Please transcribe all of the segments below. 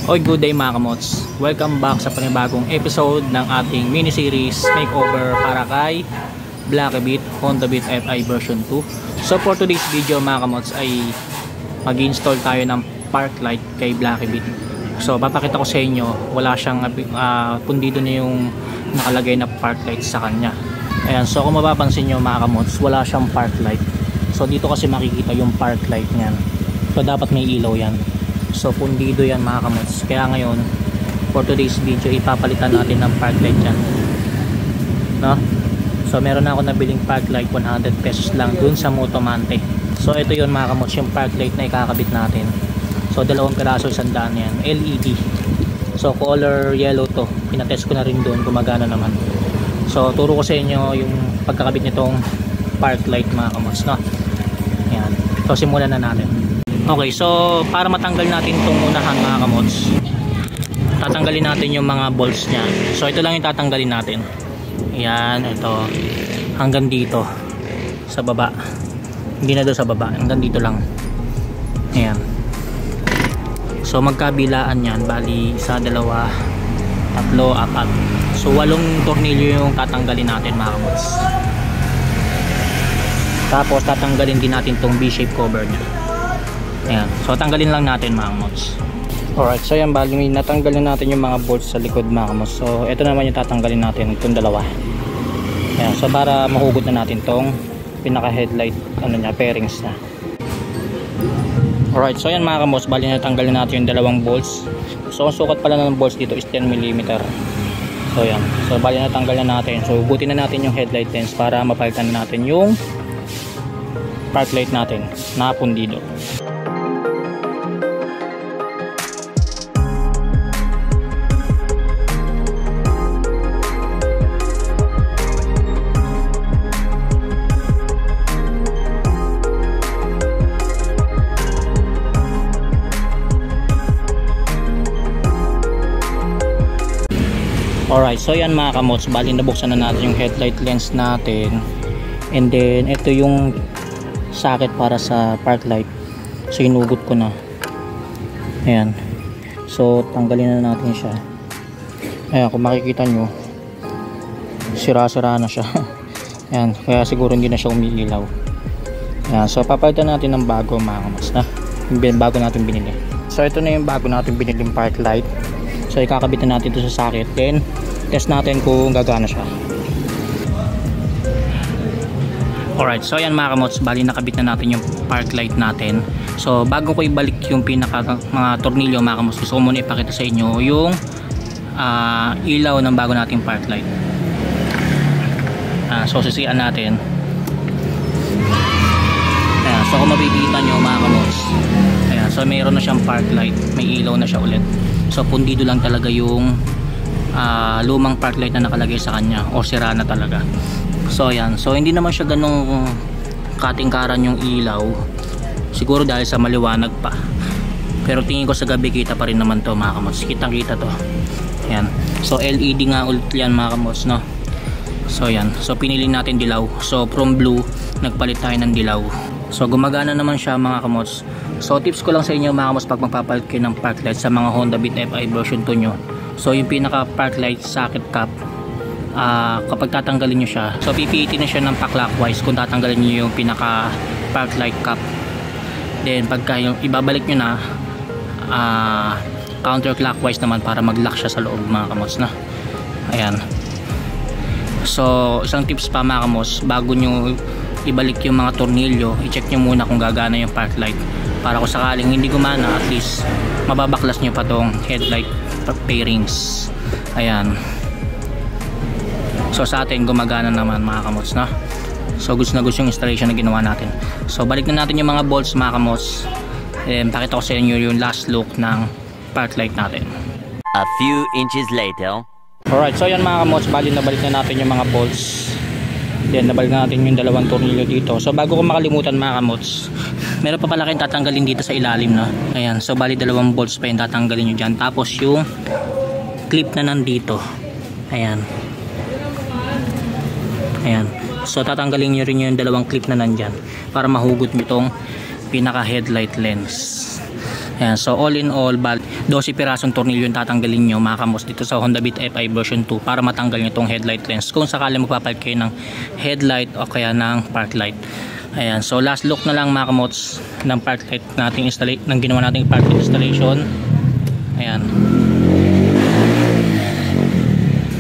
Oy, good day mga kamots. Welcome back sa panibagong episode ng ating mini-series makeover para kay Blacky Beat Honda Beat FI version 2. So for today's video mga kamots ay mag-install tayo ng park light kay Blacky Beat. So papakita ko sa inyo, wala siyang pundido na yung nakalagay na park light sa kanya. Ayan, so kung mapapansin nyo mga kamots, wala siyang park light. So dito kasi makikita yung park light niyan. So dapat may ilaw yan. So pundido yan mga kamots. Kaya ngayon for today's video ipapalitan natin ng park light yan, no? So meron na ako nabiling park light, 100 pesos lang dun sa Motomante. So ito yun mga kamots, yung park light na ikakabit natin. So 2 piraso, 100 yan, LED. So color yellow to, pinatest ko na rin dun, gumagana naman. So turo ko sa inyo yung pagkakabit nitong park light mga kamots, no? Ayan. So simulan na natin. Okay, so para matanggal natin itong unahan mga kamots, tatanggalin natin yung mga bolts nya. So ito lang yung tatanggalin natin. Ayan, ito hanggang dito sa baba, hindi na doon sa baba, hanggang dito lang. Ayan. So magkabilaan yan, bali 1, 2, 3, 4. So 8 tornilyo yung tatanggalin natin mga kamots. Tapos tatanggalin din natin tong V-shape cover nya. Ayan. So tanggalin lang natin mga kamots. Alright, so yan, bali natanggalin natin yung mga bolts sa likod mga kamots. So ito naman yung tatanggalin natin, itong dalawa. Ayan. So para mahugot na natin tong pinaka headlight pairings na. Alright, so yan mga kamots, bali natanggalin natin yung dalawang bolts. So ang sukat pala ng bolts dito is 10mm. So yan, so bali natanggal na natin. So hugutin na natin yung headlight lens para mapalitan na natin yung park light natin na pundido. Alright, so yan mga kamots, bali nabuksan na natin yung headlight lens natin. And then ito yung socket para sa park light. So hinugot ko na. Ayan. So tanggalin na natin siya. Ayan, kung makikita nyo, sira-sira na siya. Ayan, kaya siguro hindi na siya umiilaw. Ayan, so papalitan natin ng bago mga kamots, na yung bago natin binili. So ito na yung bago natin biniling park light. So ikakabitan natin ito sa socket, then test natin kung gagana siya. Alright, so yan mga kamots, bali nakabit na natin yung park light natin. So bago ko ibalik yung pinaka mga tornilyo mga kamots, gusto ko muna ipakita sa inyo yung ilaw ng bago nating park light. So sisian natin. Ayan, so kung mabibita nyo mga kamots, ayan, so mayroon na siyang park light, may ilaw na siya ulit. So pundido lang talaga yung lumang park light na nakalagay sa kanya, o sira na talaga. So yan, so hindi naman siya ganong katingkaran yung ilaw, siguro dahil sa maliwanag pa, pero tingin ko sa gabi kita pa rin naman to mga kamots, kitang kita to. Yan, so LED nga ulit yan mga kamots, no? So yan, so pinili natin dilaw, so from blue nagpalit tayo ng dilaw. So gumagana naman siya mga kamots. So tips ko lang sa inyo mga kamots, pag magpapalit kayo ng park light sa mga Honda Beat FI version 2 nyo, so yung pinaka park light socket cap, kapag tatanggalin nyo siya, so pipiitin na siya ng pa-clockwise kung tatanggalin nyo yung pinaka park light cap. Then pagka yung ibabalik nyo na, counterclockwise naman para mag-lock siya sa loob mga kamots na. Ayan. So isang tips pa mga kamots, bago nyo ibalik yung mga tornilyo, i-check nyo muna kung gagana yung park light, para kung sakaling hindi gumana, at least mababaklas nyo pa tong headlight pairings. Ayan. So sa atin gumagana naman mga kamots, na. So goods na goods yung installation na ginawa natin. So balik na natin yung mga bolts mga kamots. Pakita ko sa inyo yung last look ng park light natin. A few inches later. Alright, so yan mga kamots, balik na natin yung mga bolts. Then nabalik na natin yung 2 tornilyo dito. So bago ko makalimutan mga kamots, meron pa pala kayong tatanggalin dito sa ilalim, no? Ayan, so bali 2 bolts pa yung tatanggalin nyo dyan. Tapos yung clip na nandito, ayan. Ayan, so tatanggalin nyo rin yung 2 clip na nandyan para mahugot nyo itong pinaka headlight lens. Ayan, so all in all, 12 pirasong tornilyo yung tatanggalin nyo mga kamos dito sa Honda Beat FI version 2 para matanggal nyo itong headlight lens kung sakali magpapalit kayo ng headlight o kaya ng park light. Ayan, so last look na lang mga kamots ng park light nating ng ginawa nating park light installation. Ayan.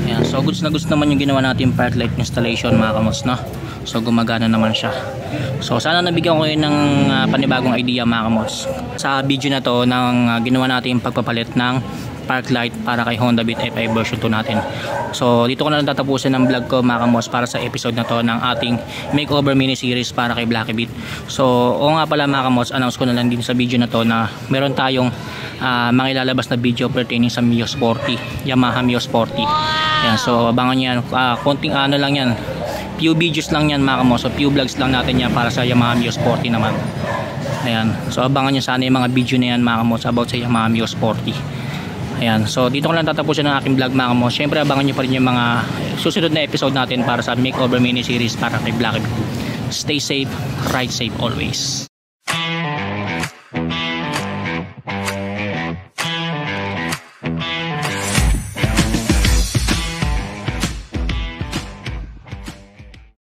Ayan, so goods na goods naman yung ginawa nating park light installation mga kamots, no? So gumagana naman siya. So sana nabigyan ko kayo ng panibagong idea mga kamots sa video na to ng ginawa natin pagpapalit ng park light para kay Honda Beat FI version 2 natin. So dito ko na lang tatapusin ng vlog ko mga kamos para sa episode na to ng ating makeover mini series para kay Blackie Beat. So o nga pala mga kamos, announce ko na lang din sa video na to na meron tayong mga ilalabas na video pertaining sa Mio Sporty, Yamaha Mio Sporty. Yan, so abangan yan, konting ano lang yan, few videos lang yan mga kamos, so few vlogs lang natin yan para sa Yamaha Mio Sporty naman. Ayan, so abangan nyo sana yung mga video na yan mga kamos about sa Yamaha Mio Sporty. Ayan, so dito ko lang tatapusin ang aking vlog mga kamos. Siyempre abangan nyo pa rin yung mga susunod na episode natin para sa makeover mini series para kay Blackie Beat. Stay safe, ride safe always.